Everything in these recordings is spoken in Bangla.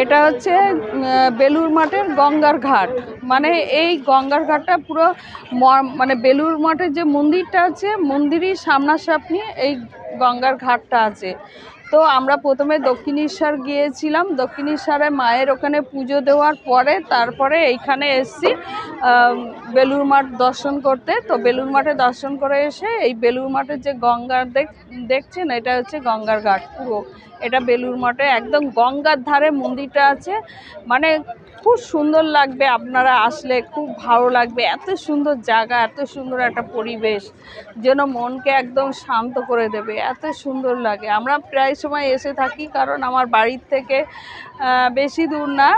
এটা হচ্ছে বেলুড় মাঠের গঙ্গার ঘাট। মানে এই গঙ্গার ঘাটটা পুরো মানে বেলুড় মাঠের যে মন্দিরটা আছে, মন্দিরই সামনাসামনি এই গঙ্গার ঘাটটা আছে। তো আমরা প্রথমে দক্ষিণেশ্বর গিয়েছিলাম, দক্ষিণেশ্বরে মায়ের ওখানে পুজো দেওয়ার পরে তারপরে এইখানে এসছি বেলুড় মাঠ দর্শন করতে। তো বেলুড় মাঠে দর্শন করে এসে এই বেলুড় মাঠের যে গঙ্গার দেখছেন, এটা হচ্ছে গঙ্গার ঘাট পুরো। এটা বেলুড় মাঠে একদম গঙ্গার ধারে মন্দিরটা আছে। মানে খুব সুন্দর লাগবে, আপনারা আসলে খুব ভালো লাগবে। এত সুন্দর জায়গা, এত সুন্দর একটা পরিবেশ, যেন মনকে একদম শান্ত করে দেবে, এত সুন্দর লাগে। আমরা প্রায় সময় এসে থাকি, কারণ আমার বাড়ির থেকে বেশি দূর না,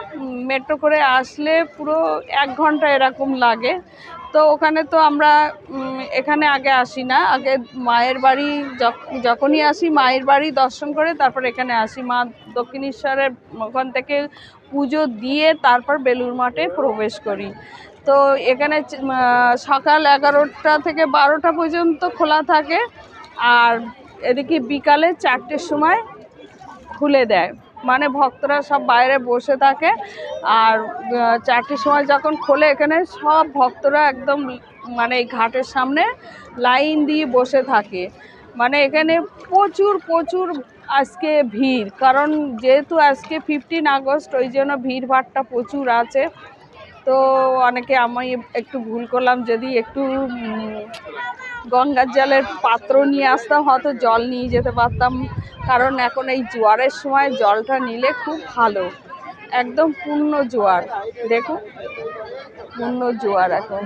মেট্রো করে আসলে পুরো 1 ঘন্টা এরকম লাগে। তো ওখানে তো আমরা এখানে আগে আসি না, আগে মায়ের বাড়ি যখনই আসি মায়ের বাড়ি দর্শন করে তারপর এখানে আসি। মা দক্ষিণেশ্বরের ওখান থেকে পুজো দিয়ে তারপর বেলুড় মাঠে প্রবেশ করি। তো এখানে সকাল 11টা থেকে 12টা পর্যন্ত খোলা থাকে, আর এদিকে বিকালে 4টের সময় খুলে দেয়। মানে ভক্তরা সব বাইরে বসে থাকে, আর 4টের সময় যখন খোলে এখানে সব ভক্তরা একদম মানে এই ঘাটের সামনে লাইন দিয়ে বসে থাকে। মানে এখানে প্রচুর প্রচুর আজকে ভিড়, কারণ যেহেতু আজকে 15 আগস্ট, ওই জন্য ভিড়ভাড়টা প্রচুর আছে। তো অনেকে, আমি একটু ভুল করলাম, যদি একটু গঙ্গার জলের পাত্র নিয়ে আসতাম হয়তো জল নিয়ে যেতে পারতাম, কারণ এখন এই জোয়ারের সময় জলটা নিলে খুব ভালো। একদম পূর্ণ জোয়ার, দেখুন পূর্ণ জোয়ার এখন।